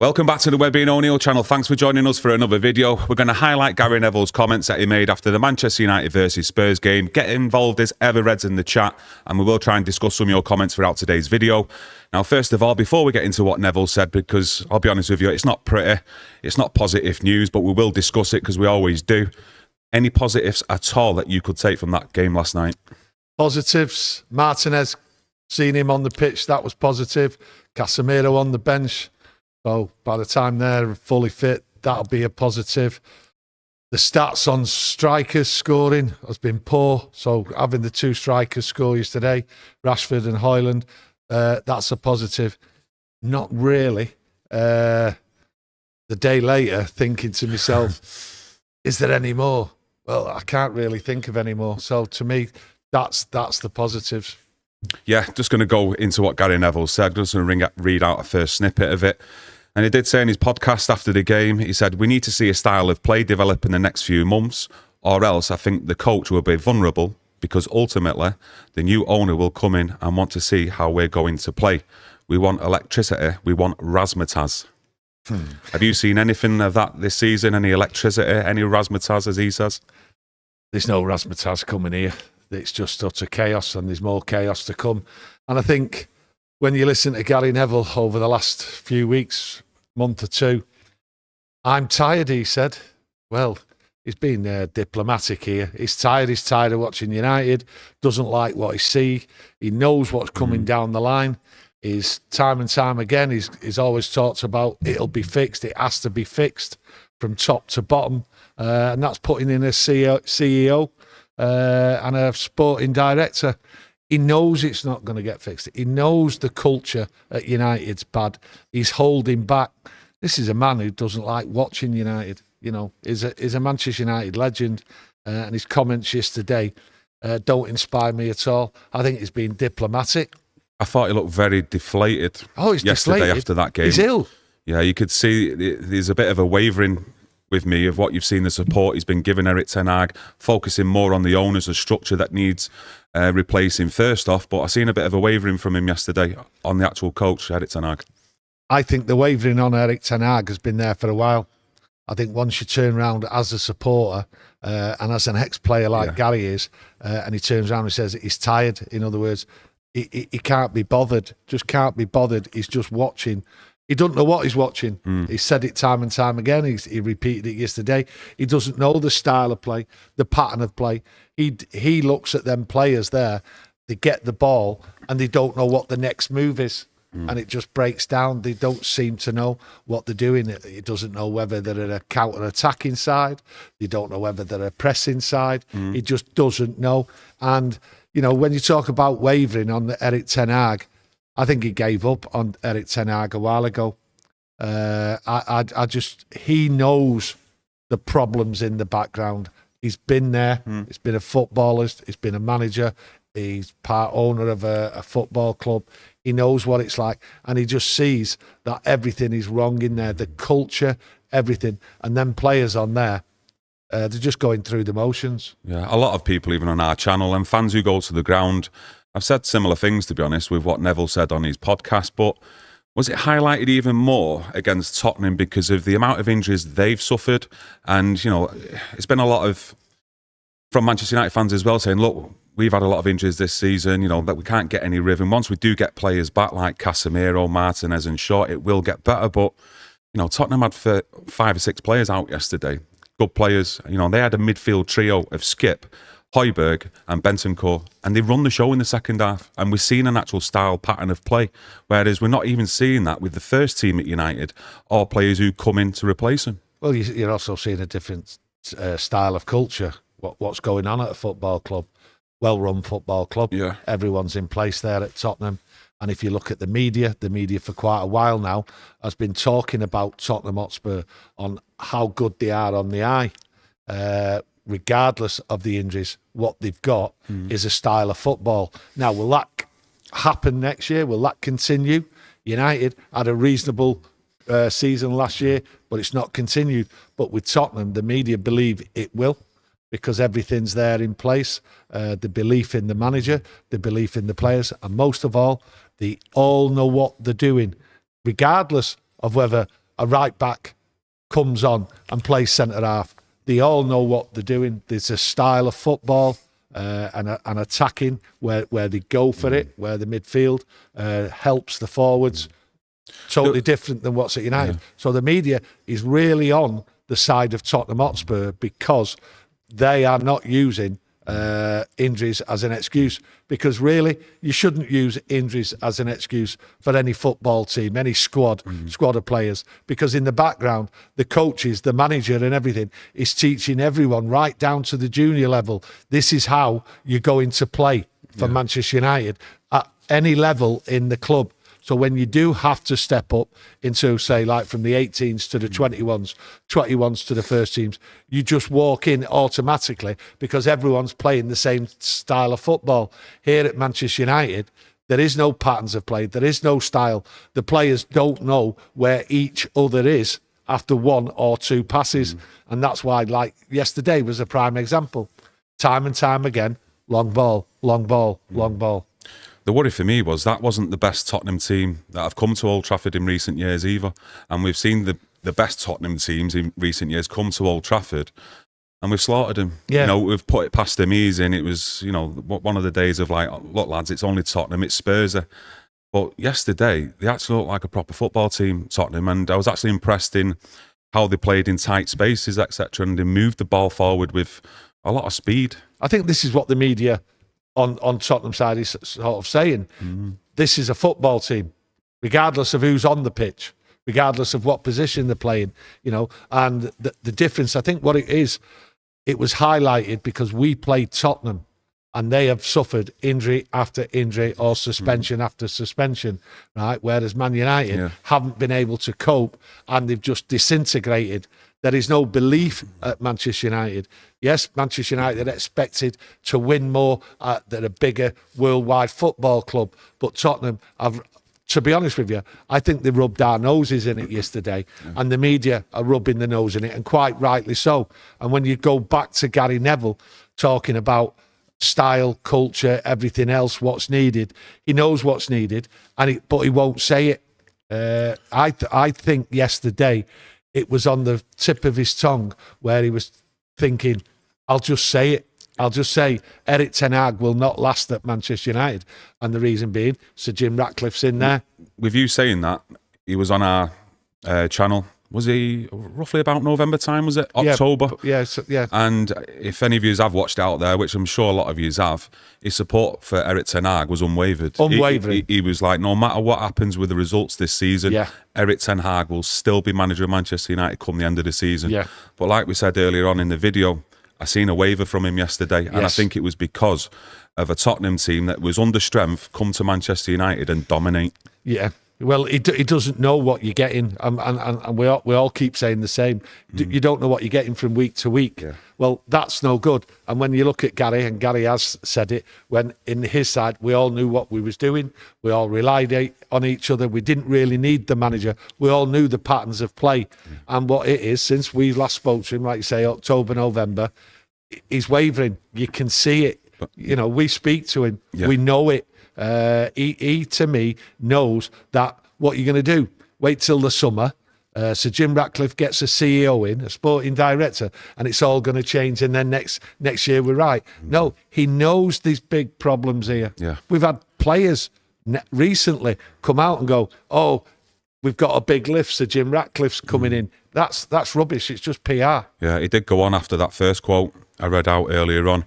Welcome back to the Webby and O'Neill channel. Thanks for joining us for another video. We're going to highlight Gary Neville's comments that he made after the Manchester United versus Spurs game. Get involved as ever, Reds, in the chat, and we will try and discuss some of your comments throughout today's video. Now, first of all, before we get into what Neville said, because I'll be honest with you, it's not pretty, it's not positive news, but we will discuss it because we always do. Any positives at all that you could take from that game last night? Positives. Martinez, seen him on the pitch, that was positive. Casemiro on the bench. So by the time they're fully fit, that'll be a positive. The stats on strikers scoring has been poor. So having the two strikers score yesterday, Rashford and Højlund, that's a positive. Not really. The day later, thinking to myself, is there any more? Well, I can't really think of any more. So to me, that's the positives. Yeah, just going to go into what Gary Neville said. Just going to read out a first snippet of it. And he did say in his podcast after the game, he said, "We need to see a style of play develop in the next few months, or else I think the coach will be vulnerable because ultimately the new owner will come in and want to see how we're going to play. We want electricity. We want razzmatazz." Have you seen anything of that this season? Any electricity, any razzmatazz, as he says? There's no razzmatazz coming here. It's just utter chaos, and there's more chaos to come. And I think when you listen to Gary Neville over the last few weeks, month or two, I'm tired, he said. Well, he's been diplomatic here. He's tired of watching United, doesn't like what he sees. He knows what's coming down the line. He's time and time again, he's always talked about it'll be fixed. It has to be fixed from top to bottom. And that's putting in a CEO and a sporting director. He knows it's not going to get fixed. He knows the culture at United's bad. He's holding back. This is a man who doesn't like watching United. You know, he's a Manchester United legend, and his comments yesterday don't inspire me at all. I think he's been diplomatic. I thought he looked very deflated. Oh, he's yesterday deflated after that game. He's ill. Yeah, you could see there's a bit of a wavering with me of what you've seen, the support he's been giving Eric Ten Hag, focusing more on the owners, a structure that needs replacing first off. But I've seen a bit of a wavering from him yesterday on the actual coach, Eric Ten Hag. I think the wavering on Eric Ten Hag has been there for a while. I think once you turn around as a supporter and as an ex-player like Gary is, and he turns around and says he's tired, in other words, he can't be bothered, just can't be bothered. He's just watching. He doesn't know what he's watching. He said it time and time again. He repeated it yesterday. He doesn't know the style of play, the pattern of play. He looks at them players there, they get the ball and they don't know what the next move is. And it just breaks down. They don't seem to know what they're doing. He doesn't know whether they're at a counter-attacking side. They don't know whether they're a pressing side. He just doesn't know. And, you know, when you talk about wavering on Eric Ten Hag, I think he gave up on Eric Ten Hag a while ago. He knows the problems in the background. He's been there. He's been a footballist. He's been a manager. He's part owner of a football club. He knows what it's like, and he just sees that everything is wrong in there, the culture, everything. And then players on there, they're just going through the motions. Yeah, a lot of people, even on our channel, and fans who go to the ground, I've said similar things, to be honest, with what Neville said on his podcast, but was it highlighted even more against Tottenham because of the amount of injuries they've suffered? And, you know, it's been a lot of, from Manchester United fans as well, saying, look, we've had a lot of injuries this season, you know, that we can't get any rhythm. Once we do get players back like Casemiro, Martinez and Shaw, it will get better. But, you know, Tottenham had 5 or 6 players out yesterday. Good players. You know, they had a midfield trio of Skip, Højbjerg and Bentancur, and they run the show in the second half. And we're seeing an actual style pattern of play, whereas we're not even seeing that with the first team at United or players who come in to replace them. Well, you're also seeing a different style of culture, what's going on at a football club. Well-run football club. Yeah. Everyone's in place there at Tottenham. And if you look at the media for quite a while now has been talking about Tottenham Hotspur on how good they are on the eye. Regardless of the injuries, what they've got is a style of football. Now, will that happen next year? Will that continue? United had a reasonable season last year, but it's not continued. But with Tottenham, the media believe it will, because everything's there in place, the belief in the manager, the belief in the players, and most of all, they all know what they're doing, regardless of whether a right back comes on and plays centre half, they all know what they're doing. There's a style of football and attacking where they go for it, where the midfield helps the forwards. Totally different than what's at United. Yeah. So the media is really on the side of Tottenham Hotspur because they are not using injuries as an excuse, because really you shouldn't use injuries as an excuse for any football team, any squad of players, because in the background the coaches, the manager and everything is teaching everyone right down to the junior level, this is how you're going to play for Manchester United at any level in the club. So when you do have to step up into, say, like from the 18s to the 21s to the first teams, you just walk in automatically because everyone's playing the same style of football. Here at Manchester United, there is no patterns of play. There is no style. The players don't know where each other is after one or two passes. And that's why, like yesterday was a prime example. Time and time again, long ball, long ball, long ball. The worry for me was that wasn't the best Tottenham team that have come to Old Trafford in recent years either. And we've seen the best Tottenham teams in recent years come to Old Trafford and we've slaughtered them. Yeah. You know, we've put it past them easy, and it was, you know, one of the days of like, look lads, it's only Tottenham, it's Spurs. But yesterday, they actually looked like a proper football team, Tottenham, and I was actually impressed in how they played in tight spaces, etc., and they moved the ball forward with a lot of speed. I think this is what the media on Tottenham side is sort of saying. This is a football team, regardless of who's on the pitch, regardless of what position they're playing, you know. And the difference, I think what it is, it was highlighted because we played Tottenham and they have suffered injury after injury or suspension after suspension, right? Whereas Man United haven't been able to cope and they've just disintegrated. There is no belief at Manchester United. Yes, Manchester United are expected to win more. They're a bigger worldwide football club. But Tottenham have, to be honest with you, I think they rubbed our noses in it yesterday. And the media are rubbing the nose in it, and quite rightly so. And when you go back to Gary Neville talking about style, culture, everything else, what's needed, he knows what's needed, but he won't say it. I think yesterday it was on the tip of his tongue where he was thinking, I'll just say it. I'll just say Eric Ten Hag will not last at Manchester United. And the reason being, Sir Jim Ratcliffe's in there. With you saying that, he was on our channel. Was he roughly about November time, was it? October? Yeah. And if any of you have watched out there, which I'm sure a lot of you have, his support for Eric Ten Hag was unwavered. Unwavering. He was like, no matter what happens with the results this season, Eric Ten Hag will still be manager of Manchester United come the end of the season. Yeah. But like we said earlier on in the video, I seen a waiver from him yesterday, and I think it was because of a Tottenham team that was under strength come to Manchester United and dominate. Yeah. Well, he doesn't know what you're getting, and we all keep saying the same. You don't know what you're getting from week to week. Yeah. Well, that's no good. And when you look at Gary, and Gary has said it, when in his side, we all knew what we was doing. We all relied on each other. We didn't really need the manager. We all knew the patterns of play. And what it is, since we last spoke to him, like you say, October, November, he's wavering. You can see it. You know, we speak to him. Yeah. We know it. He to me knows that what you're going to do, wait till the summer, so Jim Ratcliffe gets a CEO in, a sporting director, and it's all going to change, and then next year we're right. No, he knows these big problems here. Yeah. We've had players recently come out and go, oh, we've got a big lift, so Jim Ratcliffe's coming in. That's rubbish. It's just PR. Yeah, he did go on after that first quote I read out earlier on,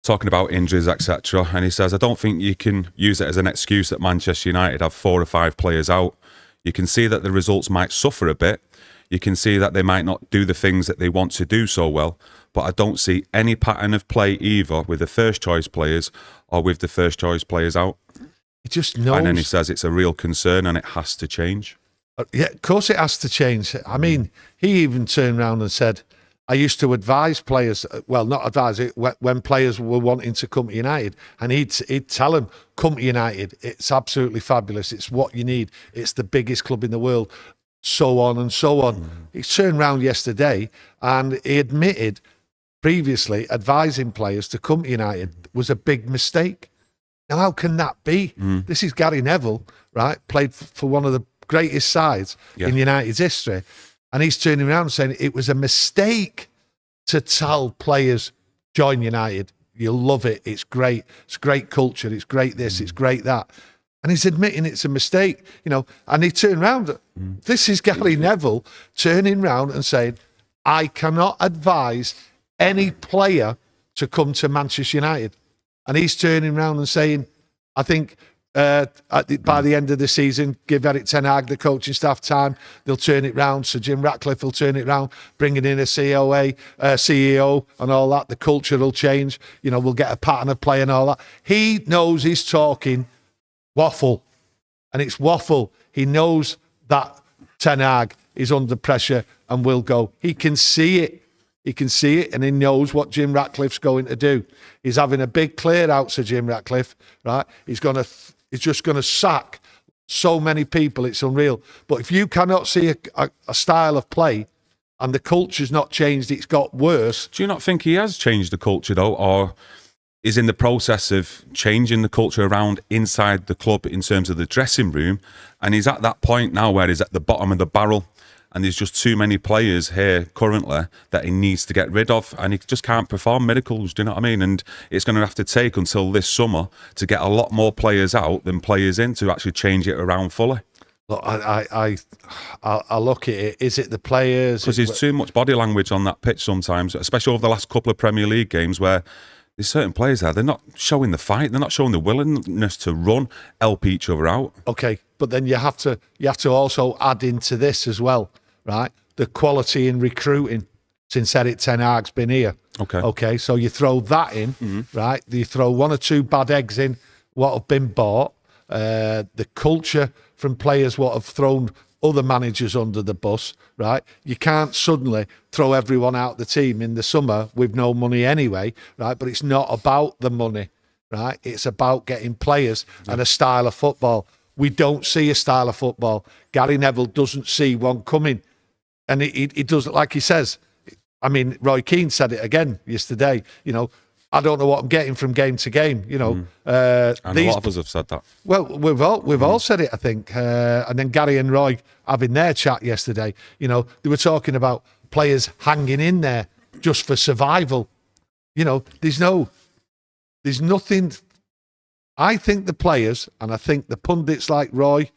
talking about injuries, etc. And he says, I don't think you can use it as an excuse that Manchester United have 4 or 5 players out. You can see that the results might suffer a bit. You can see that they might not do the things that they want to do so well. But I don't see any pattern of play either with the first choice players or with the first choice players out. He just knows. And then he says it's a real concern and it has to change. Yeah, of course it has to change. I mean, he even turned around and said, I used to advise players, well, not advise it, when players were wanting to come to United, and he'd tell them, come to United, it's absolutely fabulous, it's what you need, it's the biggest club in the world, so on and so on. He turned around yesterday and he admitted previously advising players to come to United was a big mistake. Now, how can that be? This is Gary Neville, right? Played for one of the greatest sides in United's history. And he's turning around and saying it was a mistake to tell players, join United. You'll love it. It's great. It's great culture. It's great this. It's great that. And he's admitting it's a mistake, and he turned around. This is Gary Neville turning around and saying, I cannot advise any player to come to Manchester United. And he's turning around and saying, I think by the end of the season, give Eric Ten Hag, the coaching staff, time. They'll turn it round. So Jim Ratcliffe will turn it round, bringing in a CEO and all that. The culture will change. We'll get a pattern of play and all that. He knows he's talking waffle. And it's waffle. He knows that Ten Hag is under pressure and will go. He can see it. He can see it, and he knows what Jim Ratcliffe's going to do. He's having a big clear out, Sir Jim Ratcliffe, right? He's just going to sack so many people. It's unreal. But if you cannot see a style of play and the culture's not changed, it's got worse. Do you not think he has changed the culture, though, or is in the process of changing the culture around inside the club in terms of the dressing room? And he's at that point now where he's at the bottom of the barrel. And there's just too many players here currently that he needs to get rid of, and he just can't perform miracles. Do you know what I mean? And it's going to have to take until this summer to get a lot more players out than players in to actually change it around fully. Look, I look at it. Is it the players? Because there's too much body language on that pitch sometimes, especially over the last couple of Premier League games where there's certain players there. They're not showing the fight. They're not showing the willingness to run, help each other out. Okay, but then you have to also add into this as well. Right, the quality in recruiting since Eric Ten Hag's been here. Okay. So you throw that in, right? You throw one or two bad eggs in what have been bought. The culture from players what have thrown other managers under the bus. Right, you can't suddenly throw everyone out the team in the summer with no money anyway. Right, but it's not about the money. Right, it's about getting players and a style of football. We don't see a style of football. Gary Neville doesn't see one coming. And he doesn't, like he says, I mean, Roy Keane said it again yesterday, I don't know what I'm getting from game to game, And a lot of us have said that. Well, we've all said it, I think. And then Gary and Roy having their chat yesterday, they were talking about players hanging in there just for survival. There's nothing. I think the players, and I think the pundits like Roy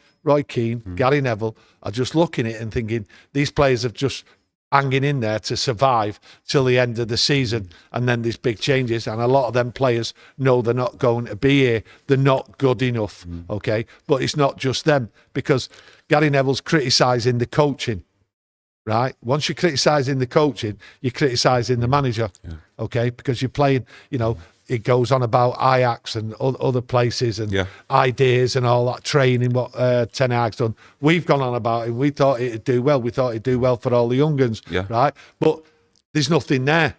Keane, Gary Neville, are just looking at it and thinking these players have just hanging in there to survive till the end of the season, and then there's big changes, and a lot of them players know they're not going to be here. They're not good enough, okay? But it's not just them, because Gary Neville's criticising the coaching, right? Once you're criticising the coaching, you're criticising the manager, okay? Because you're playing, it goes on about Ajax and other places and ideas and all that training, what Ten Hag's done. We've gone on about it. We thought it'd do well. We thought it'd do well for all the young uns, right? But there's nothing there.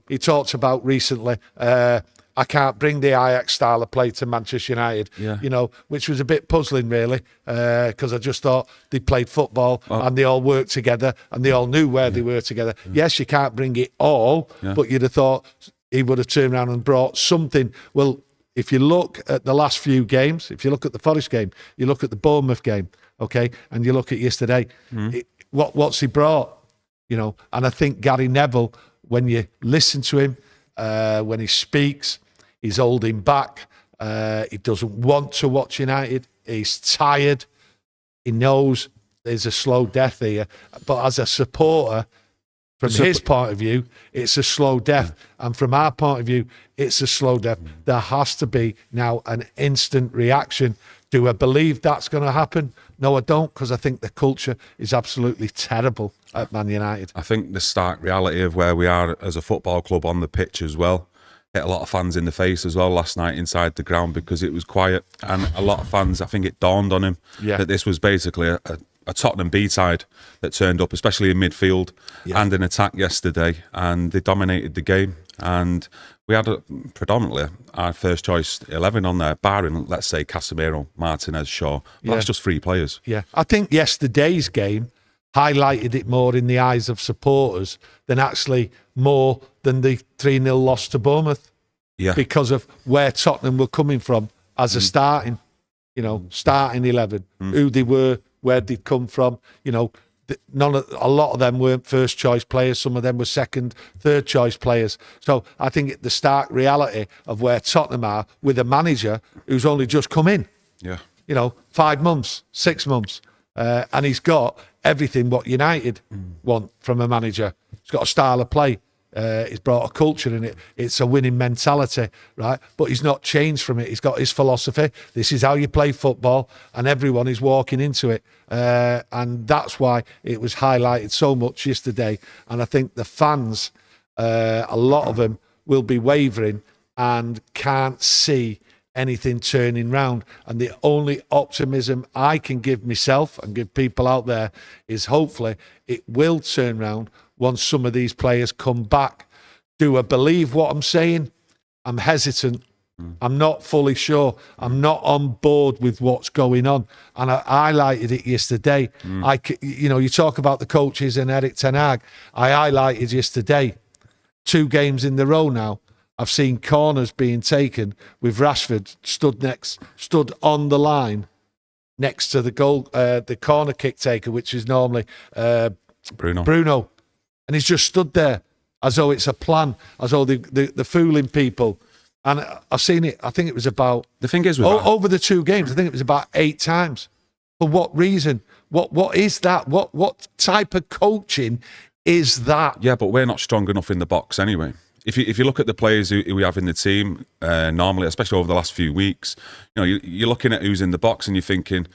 He talked about recently, I can't bring the Ajax style of play to Manchester United, which was a bit puzzling, really, because I just thought they played football and they all worked together and they all knew where they were together. Yes, you can't bring it all, but you'd have thought he would have turned around and brought something. Well, if you look at the last few games, if you look at the Forest game, you look at the Bournemouth game, okay, and you look at yesterday, what's he brought? And I think Gary Neville, when you listen to him, when he speaks, he's holding back. He doesn't want to watch United. He's tired. He knows there's a slow death here. But as a supporter, from his point of view, it's a slow death. And from our point of view, it's a slow death. There has to be now an instant reaction. Do I believe that's going to happen? No, I don't, because I think the culture is absolutely terrible at Man United. I think the stark reality of where we are as a football club on the pitch as well hit a lot of fans in the face as well last night inside the ground, because it was quiet. And a lot of fans, I think it dawned on him that this was basically a Tottenham B side that turned up, especially in midfield and in attack yesterday, and they dominated the game. And we had predominantly our first choice 11 on there, barring, let's say, Casemiro, Martinez, Shaw. But that's just 3 players. Yeah, I think yesterday's game highlighted it more in the eyes of supporters than actually more than the 3-0 loss to Bournemouth. Yeah, because of where Tottenham were coming from as a starting 11, who they were where they'd come from. You know, a lot of them weren't first choice players. Some of them were second, third choice players. So I think the stark reality of where Tottenham are with a manager who's only just come in. Yeah. You know, 5 months, 6 months. And he's got everything what United want from a manager. He's got a style of play. He's brought a culture in it. It's a winning mentality, right? But he's not changed from it. He's got his philosophy. This is how you play football, and everyone is walking into it. And that's why it was highlighted so much yesterday. And I think the fans, a lot of them, will be wavering and can't see anything turning round. And the only optimism I can give myself and give people out there is hopefully it will turn round once some of these players come back. Do I believe what I'm saying? I'm hesitant. I'm not fully sure. I'm not on board with what's going on. And I highlighted it yesterday. You talk about the coaches and Eric Ten Hag. I highlighted yesterday 2 games in the row now. I've seen corners being taken with Rashford stood on the line next to the goal, the corner kick taker, which is normally Bruno. And he's just stood there as though it's a plan, as though they're fooling people. And I've seen it, I think it was about... The thing is, over the 2 games, I think it was about 8 times. For what reason? What is that? What type of coaching is that? Yeah, but we're not strong enough in the box anyway. If you look at the players who we have in the team, normally, especially over the last few weeks, you're looking at who's in the box and you're thinking,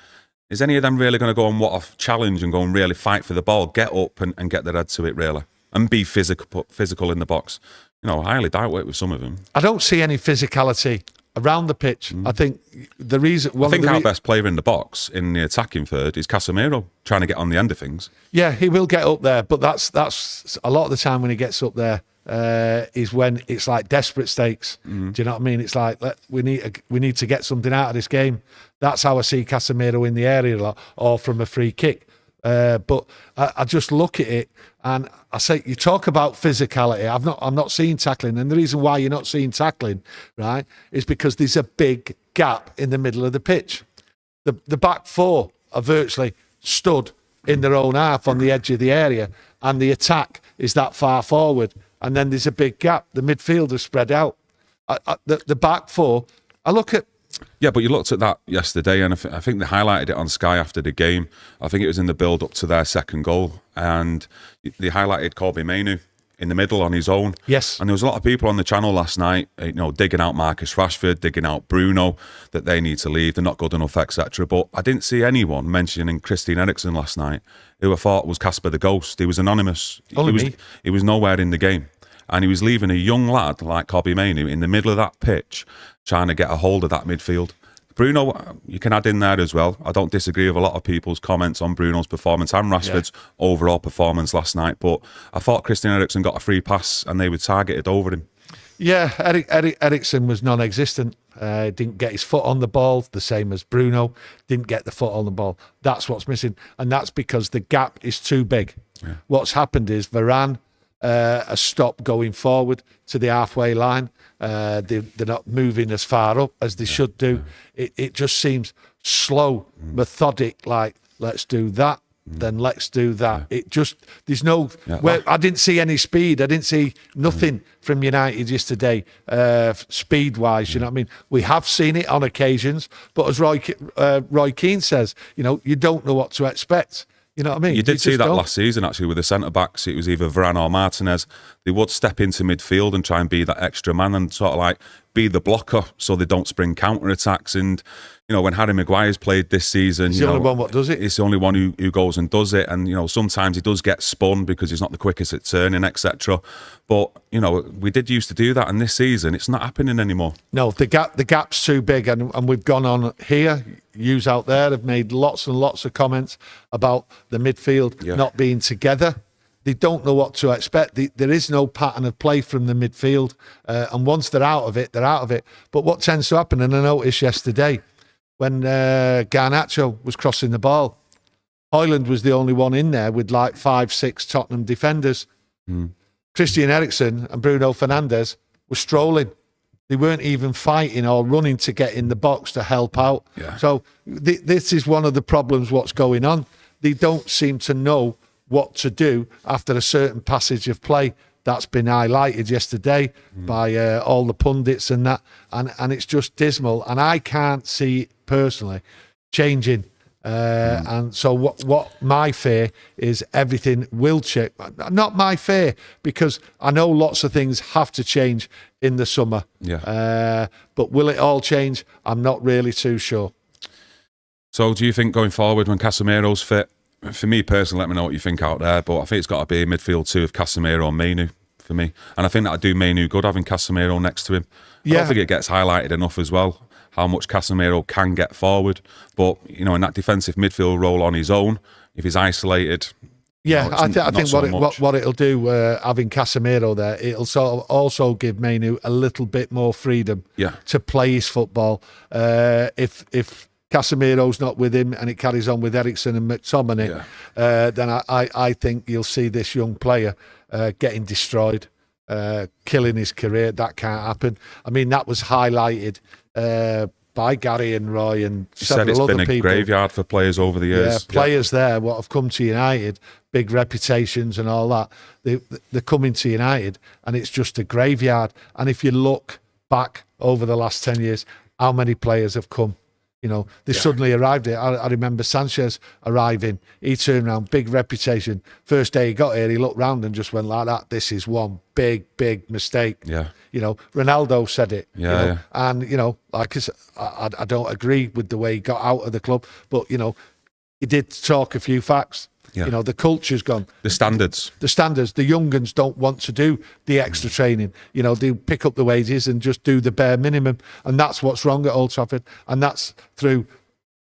is any of them really going to go on what a challenge and go and really fight for the ball, get up and get their head to it really, and be physical in the box? I highly doubt it with some of them. I don't see any physicality around the pitch. I think the reason... our best player in the box in the attacking third is Casemiro, trying to get on the end of things. Yeah, he will get up there, but that's a lot of the time when he gets up there is when it's like desperate stakes. Do you know what I mean? It's like we need to get something out of this game. That's how I see Casemiro in the area a lot, or from a free kick. But I just look at it and I say, you talk about physicality. I'm not seeing tackling, and the reason why you're not seeing tackling, right, is because there's a big gap in the middle of the pitch. The back 4 are virtually stood in their own half on the edge of the area, and the attack is that far forward, and then there's a big gap. The midfield is spread out. The back 4. I look at. Yeah, but you looked at that yesterday, and I think they highlighted it on Sky after the game. I think it was in the build-up to their second goal, and they highlighted Kobbie Mainoo in the middle on his own. Yes. And there was a lot of people on the channel last night, digging out Marcus Rashford, digging out Bruno, that they need to leave, they're not good enough, etc. But I didn't see anyone mentioning Christian Eriksen last night, who I thought was Casper the Ghost. He was anonymous. He was nowhere in the game. And he was leaving a young lad like Kobbie Mainoo in the middle of that pitch, trying to get a hold of that midfield. Bruno, you can add in there as well. I don't disagree with a lot of people's comments on Bruno's performance and Rashford's overall performance last night, but I thought Christian Eriksen got a free pass and they were targeted over him. Yeah, Eriksen was non-existent. Didn't get his foot on the ball, the same as Bruno. Didn't get the foot on the ball. That's what's missing, and that's because the gap is too big. Yeah. What's happened is Varane has stopped going forward to the halfway line. They're not moving as far up as they should do. It just seems slow, methodic, like, let's do that, then let's do that. It just, there's no, I didn't see any speed. I didn't see nothing from United yesterday, speed-wise, you know what I mean? We have seen it on occasions, but as Roy Keane says, you don't know what to expect. You know what I mean? You did see that last season, actually, with the centre-backs. It was either Varane or Martinez. They would step into midfield and try and be that extra man and sort of like be the blocker so they don't spring counter-attacks. And, when Harry Maguire's played this season... He's the only one what does it. He's the only one who goes and does it. And, sometimes he does get spun because he's not the quickest at turning, etc. But, we did used to do that. And this season, it's not happening anymore. No, the gap's too big. And we've gone on here... Yous out there have made lots and lots of comments about the midfield not being together. They don't know what to expect. There is no pattern of play from the midfield. And once they're out of it, they're out of it. But what tends to happen, and I noticed yesterday, when Garnacho was crossing the ball, Højlund was the only one in there with like 5-6 Tottenham defenders. Christian Eriksen and Bruno Fernandes were strolling. They weren't even fighting or running to get in the box to help out. Yeah. So this is one of the problems what's going on. They don't seem to know what to do after a certain passage of play. That's been highlighted yesterday by all the pundits and that. And it's just dismal. And I can't see it personally changing. And so what my fear is everything will change. Not my fear, because I know lots of things have to change in the summer. Yeah. But will it all change? I'm not really too sure. So do you think going forward when Casemiro's fit, for me personally, let me know what you think out there, but I think it's got to be a midfield two of Casemiro and Mainu for me. And I think that'd do Mainu good having Casemiro next to him. I don't think it gets highlighted enough as well, how much Casemiro can get forward. But, you know, in that defensive midfield role on his own, if he's isolated... Yeah, I think what it'll do, having Casemiro there, it'll sort of also give Mainu a little bit more freedom to play his football. If Casemiro's not with him and it carries on with Eriksen and McTominay, then I think you'll see this young player getting destroyed, killing his career. That can't happen. I mean, that was highlighted by Gary and Roy and several other people. It's been a graveyard for players over the years. Yeah, players there, what have come to United, big reputations and all that, they're coming to United and it's just a graveyard. And if you look back over the last 10 years, how many players have come? You know, they suddenly arrived here. I remember Sanchez arriving. He turned around, big reputation. First day he got here, he looked round and just went like that. This is one big mistake. Yeah. You know, Ronaldo said it. Yeah. You know, and, you know, like I don't agree with the way he got out of the club, but, you know, he did talk a few facts. Yeah. You know, the culture's gone. The standards. The young uns don't want to do the extra training. You know, they pick up the wages and just do the bare minimum. And that's what's wrong at Old Trafford. And that's through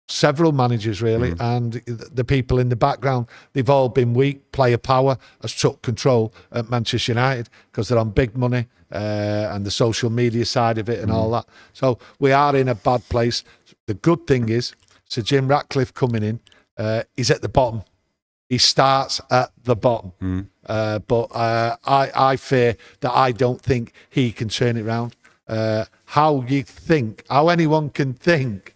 several managers, really. And the people in the background, they've all been weak. Player power has took control at Manchester United because they're on big money and the social media side of it and all that. So we are in a bad place. The good thing is, Sir Jim Ratcliffe coming in, he's at the bottom. He starts at the bottom. But I fear that I don't think he can turn it around. How anyone can think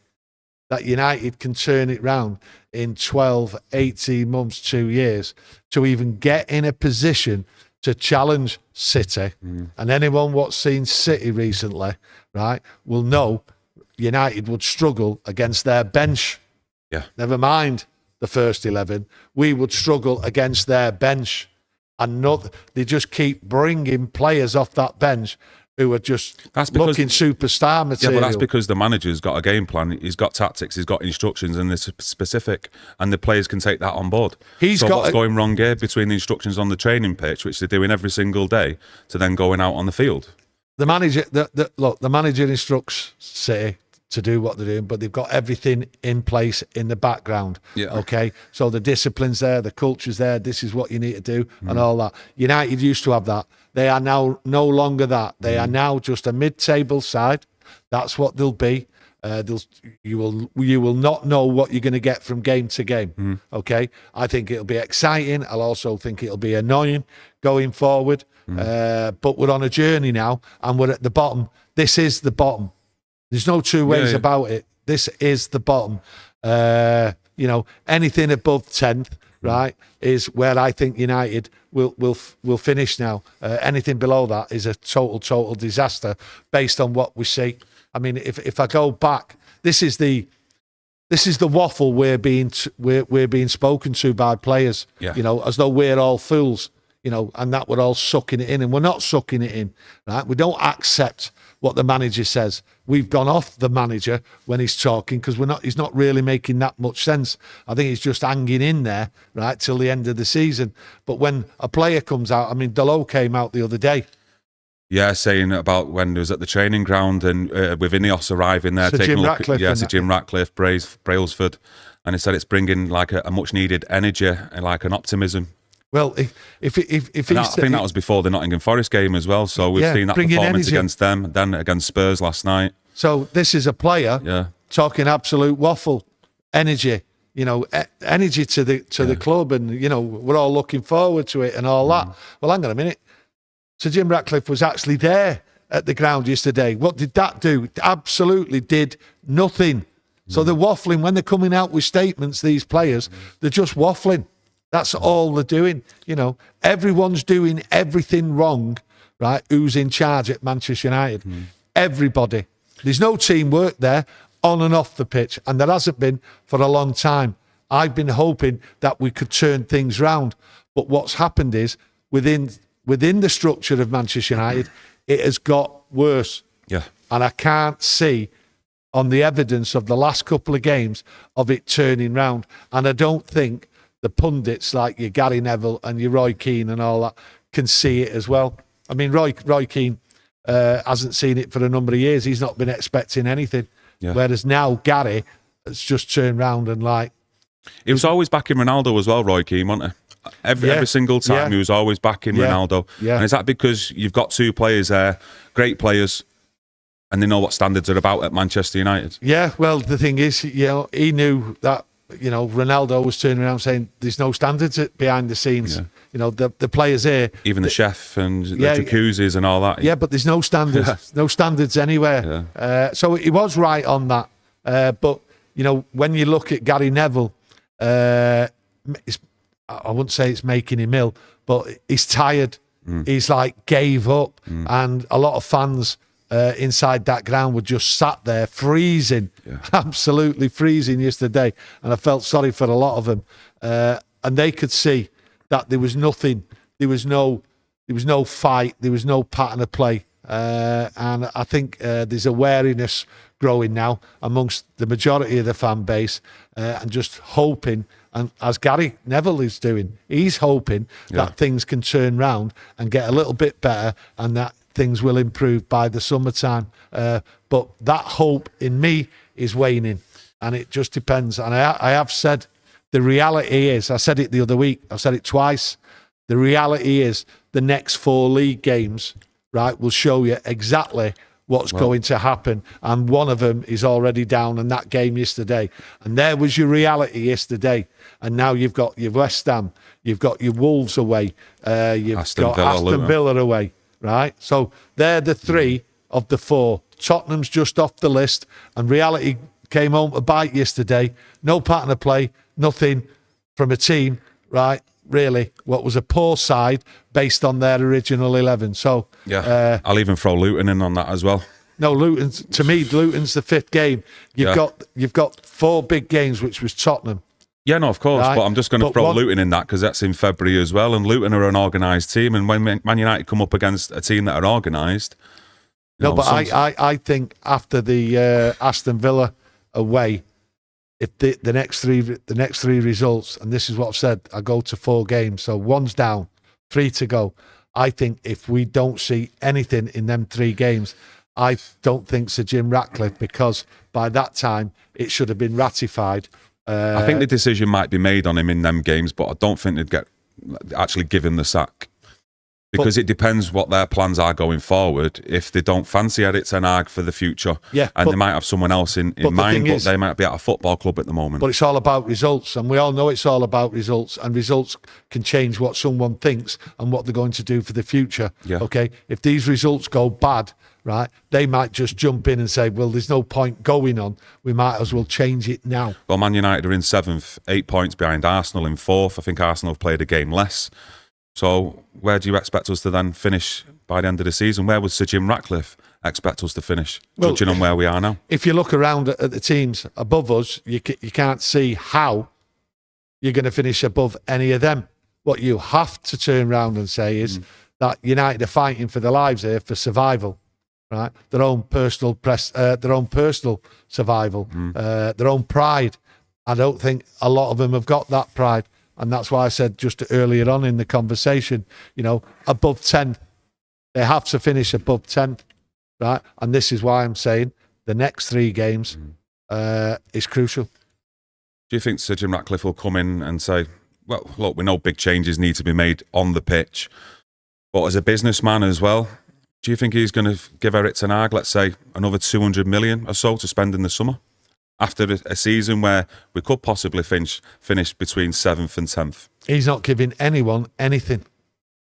that United can turn it round in 12, 18 months, 2 years, to even get in a position to challenge City. And anyone what's seen City recently, right, will know United would struggle against their bench. Yeah. Never mind the first 11, we would struggle against their bench. And they just keep bringing players off that bench who are just looking superstar material. Yeah, but that's because the manager's got a game plan, he's got tactics, he's got instructions, and they're specific, and the players can take that on board. What's going wrong here between the instructions on the training pitch, which they're doing every single day, to then going out on the field? The manager, the manager instructs City to do what they're doing, but they've got everything in place in the background. Yeah. Okay, so the discipline's there, the culture's there. This is what you need to do, and all that. United used to have that. They are now no longer that. They are now just a mid-table side. That's what they'll be. You will not know what you're going to get from game to game. Okay, I think it'll be exciting. I'll also think it'll be annoying going forward. But we're on a journey now, and we're at the bottom. This is the bottom. There's no two ways about it. This is the bottom. You know, anything above 10th, right, is where I think United will finish now. Anything below that is a total disaster based on what we see. I mean, if I go back, this is the waffle we're being spoken to by players. Yeah. You know, as though we're all fools. You know, and that we're all sucking it in, and we're not sucking it in, right? We don't accept what the manager says. We've gone off the manager when he's talking because he's not really making that much sense. I think he's just hanging in there, right, till the end of the season. But when a player comes out, I memean, Delo came out the other day. Yeah, saying about when he was at the training ground and with Ineos arriving there, taking a look at Jim Ratcliffe, Brailsford, and he said it's bringing like a much needed energy and like an optimism. Well, if I think that was before the Nottingham Forest game as well. So we've seen that performance against them, then against Spurs last night. So this is a player talking absolute waffle, energy, you know, energy to the club, and you know we're all looking forward to it and all that. Well, hang on a minute. So Jim Ratcliffe was actually there at the ground yesterday. What did that do? It absolutely did nothing. So they're waffling. When they're coming out with statements, these players, they're just waffling. That's all they're doing. You know, everyone's doing everything wrong, right? Who's in charge at Manchester United? Everybody. There's no teamwork there on and off the pitch, and there hasn't been for a long time. I've been hoping that we could turn things round. But what's happened is within the structure of Manchester United, it has got worse. Yeah. And I can't see on the evidence of the last couple of games of it turning round. And I don't think the pundits like your Gary Neville and your Roy Keane and all that can see it as well. I mean, Roy Keane hasn't seen it for a number of years. He's not been expecting anything. Yeah. Whereas now Gary has just turned round and like... He was always backing Ronaldo as well, Roy Keane, wasn't he? Every single time he was always backing Ronaldo. Yeah. And is that because you've got two players there, great players, and they know what standards are about at Manchester United? Yeah, well, the thing is, you know, he knew that, you know, Ronaldo was turning around saying there's no standards behind the scenes. Yeah. You know, the players here... Even the chef and the jacuzzis and all that. Yeah, but there's no standards. No standards anywhere. Yeah. So he was right on that. But, you know, when you look at Gary Neville, I wouldn't say it's making him ill, but he's tired. He's like gave up. And a lot of fans inside that ground were just sat there freezing, absolutely freezing yesterday. And I felt sorry for a lot of them. And they could see that there was nothing, there was no fight, there was no pattern of play. And I think there's a wariness growing now amongst the majority of the fan base, and just hoping, and as Gary Neville is doing, he's hoping that things can turn round and get a little bit better, and that things will improve by the summertime. But that hope in me is waning, and it just depends. And I have said, the reality is, I said it the other week, I've said it twice, the reality is the next 4 league games, right, will show you exactly what's going to happen. And one of them is already down, and that game yesterday. And there was your reality yesterday. And now you've got your West Ham, you've got your Wolves away, you've got Aston Villa away, right? So they're the 3 of the 4. Tottenham's just off the list, and reality came home to bite yesterday. No pattern of play, nothing from a team, right? Really, what was a poor side based on their original 11. So I'll even throw Luton in on that as well. No, Luton's, to me, Luton's the 5th game. You've got 4 big games, which was Tottenham. Yeah, no, of course, right? But I'm just going to throw Luton in that because that's in February as well. And Luton are an organised team, and when Man United come up against a team that are organised, I think after the Aston Villa away, if the next three results, and this is what I've said, I go to 4 games, so 1's down, 3 to go. I think if we don't see anything in them 3 games, I don't think Sir Jim Ratcliffe, because by that time it should have been ratified. I think the decision might be made on him in them games, but I don't think they'd actually give him the sack. Because it depends what their plans are going forward. If they don't fancy Eric Ten Hag for the future, and they might have someone else in mind, but they might be at a football club at the moment. But it's all about results, and we all know it's all about results, and results can change what someone thinks and what they're going to do for the future. Yeah. Okay, if these results go bad, right, they might just jump in and say, well, there's no point going on. We might as well change it now. Well, Man United are in 7th, 8 points behind Arsenal in 4th. I think Arsenal have played a game less. So where do you expect us to then finish by the end of the season? Where would Sir Jim Ratcliffe expect us to finish, judging on where we are now? If you look around at the teams above us, you can't see how you're going to finish above any of them. What you have to turn around and say is that United are fighting for their lives here, for survival, right? Their own personal survival, their own pride. I don't think a lot of them have got that pride. And that's why I said just earlier on in the conversation, you know, above 10th. They have to finish above 10th, right? And this is why I'm saying the next 3 games is crucial. Do you think Sir Jim Ratcliffe will come in and say, well, look, we know big changes need to be made on the pitch, but as a businessman as well, do you think he's going to give Eric Ten Hag, let's say, another 200 million or so to spend in the summer? After a season where we could possibly finish between 7th and 10th. He's not giving anyone anything.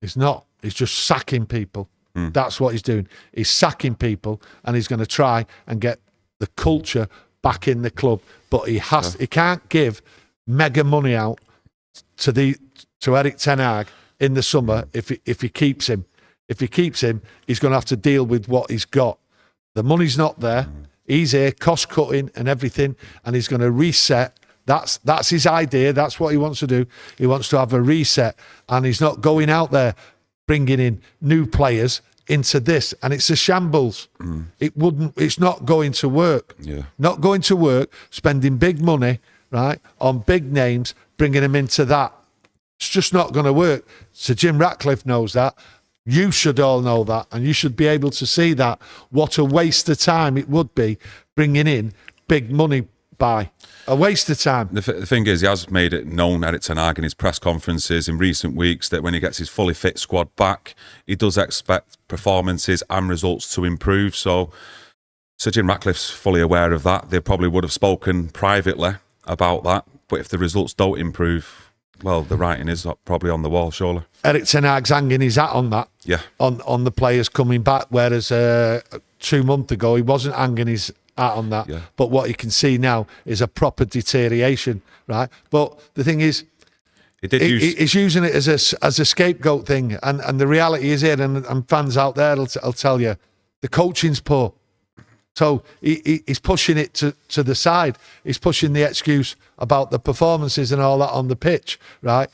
He's not. He's just sacking people. That's what he's doing. He's sacking people, and he's going to try and get the culture back in the club. But he can't give mega money out to Eric Ten Hag in the summer if he keeps him. If he keeps him, he's going to have to deal with what he's got. The money's not there. He's here, cost cutting and everything, and he's going to reset. That's his idea. That's what he wants to do. He wants to have a reset, and he's not going out there bringing in new players into this, and it's a shambles. It's not going to work. Not going to work. Spending big money, right, on big names, bringing them into that. It's just not going to work. So Jim Ratcliffe knows that. You should all know that, and you should be able to see that. What a waste of time it would be bringing in big money by. A waste of time. The thing is, he has made it known, Eric Ten Hag, in his press conferences in recent weeks, that when he gets his fully fit squad back, he does expect performances and results to improve. So Sir Jim Ratcliffe's fully aware of that. They probably would have spoken privately about that. But if the results don't improve, well, the writing is probably on the wall, surely. Eric Ten Hag's hanging his hat on that. Yeah. On the players coming back, whereas 2 months ago he wasn't hanging his hat on that. Yeah. But what you can see now is a proper deterioration, right? But the thing is, he's using it as a scapegoat thing, and the reality is here, and fans out there will tell you, the coaching's poor. So he's pushing it to the side. He's pushing the excuse about the performances and all that on the pitch, right?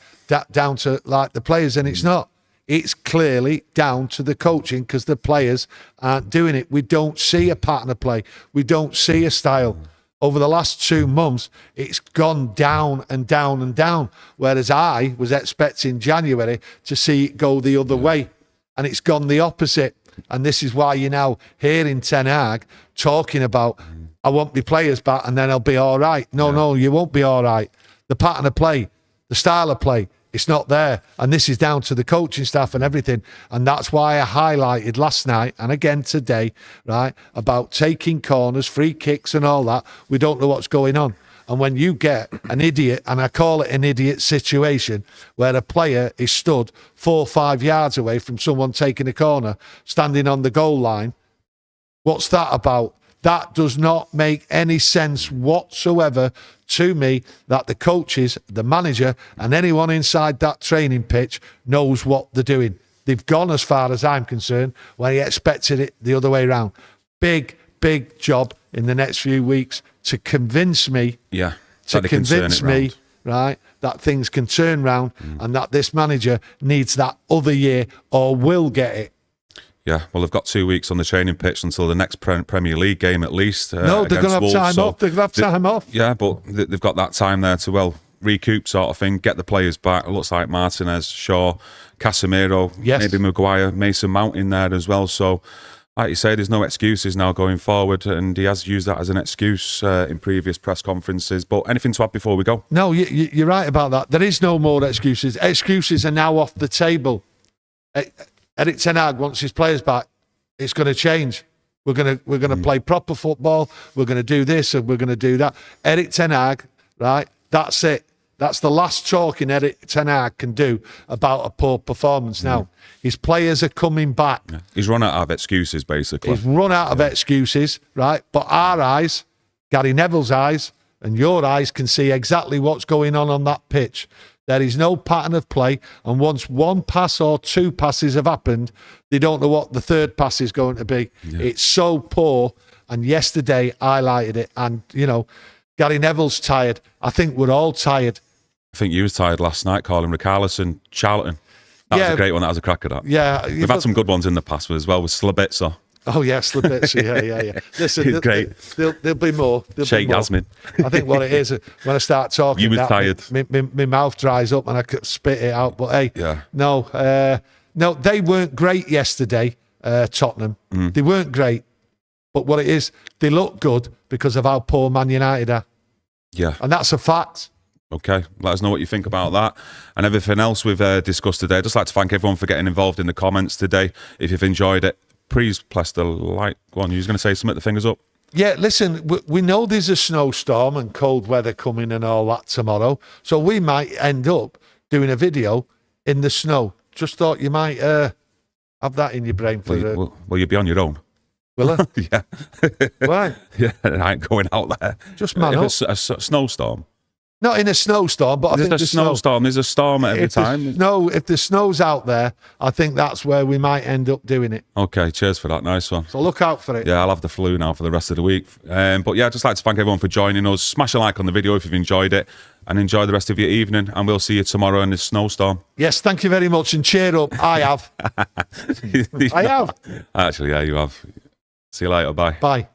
Down to like the players, and it's not. It's clearly down to the coaching because the players aren't doing it. We don't see a pattern of play. We don't see a style. Over the last 2 months, it's gone down and down and down, whereas I was expecting January to see it go the other way, and it's gone the opposite. And this is why you're now hearing Ten Hag talking about, I want my players back and then I'll be all right. No, you won't be all right. The pattern of play, the style of play, it's not there. And this is down to the coaching staff and everything. And that's why I highlighted last night and again today, right, about taking corners, free kicks and all that. We don't know what's going on. And when you get an idiot, and I call it an idiot situation, where a player is stood 4 or 5 yards away from someone taking a corner, standing on the goal line, what's that about? That does not make any sense whatsoever to me, that the coaches, the manager, and anyone inside that training pitch knows what they're doing. They've gone, as far as I'm concerned, when he expected it the other way around. Big job in the next few weeks to convince me, right, that things can turn round and that this manager needs that other year or will get it. Yeah, well, they've got 2 weeks on the training pitch until the next Premier League game at least. No, they're going to have time off. They're going to have time off. Yeah, but they've got that time there to, well, recoup sort of thing, get the players back. It looks like Martinez, Shaw, Casemiro, maybe Maguire, Mason Mount in there as well. So, like you say, there's no excuses now going forward, and he has used that as an excuse in previous press conferences. But anything to add before we go? No, you're right about that. There is no more excuses. Excuses are now off the table. Eric Ten Hag wants his players back. It's going to change. We're going to play proper football. We're going to do this and we're going to do that. Eric Ten Hag, right? That's it. That's the last talking Eric Ten Hag can do about a poor performance now. His players are coming back. Yeah. He's run out of excuses, basically. He's run out of excuses, right? But our eyes, Gary Neville's eyes, and your eyes can see exactly what's going on that pitch. There is no pattern of play, and once one pass or 2 passes have happened, they don't know what the third pass is going to be. Yeah. It's so poor, and yesterday highlighted it, and, you know, Gary Neville's tired. I think we're all tired. I think you was tired last night calling Richarlison Charlton. That was a great one. That was a cracker, that. Yeah. We've had some good ones in the past as well with Slabitzer. Oh, yeah, Slabitzer. Yeah. Listen, he's great. There'll be more. Sheikh Yasmin. I think what it is, when I start talking, you was tired. My mouth dries up and I could spit it out. But hey, no, they weren't great yesterday, Tottenham. They weren't great. But what it is, they look good because of how poor Man United are. Yeah. And that's a fact. Okay, let us know what you think about that and everything else we've discussed today. I'd just like to thank everyone for getting involved in the comments today. If you've enjoyed it, please press the like. Go on, you was going to say something, the fingers up? Yeah, listen, we know there's a snowstorm and cold weather coming and all that tomorrow, so we might end up doing a video in the snow. Just thought you might Have that in your brain for Will you be on your own? Will I? Yeah. Why? Yeah, I ain't going out there. Just man if up. it's a snowstorm. Not in a snowstorm, but I think There's a snowstorm. There's a storm at every time. If the snow's out there, I think that's where we might end up doing it. Okay, cheers for that. Nice one. So look out for it. Yeah, I'll have the flu now for the rest of the week. But yeah, I'd just like to thank everyone for joining us. Smash a like on the video if you've enjoyed it, and enjoy the rest of your evening. And we'll see you tomorrow in this snowstorm. Yes, thank you very much, and cheer up. I have. I have. Actually, yeah, you have. See you later. Bye. Bye.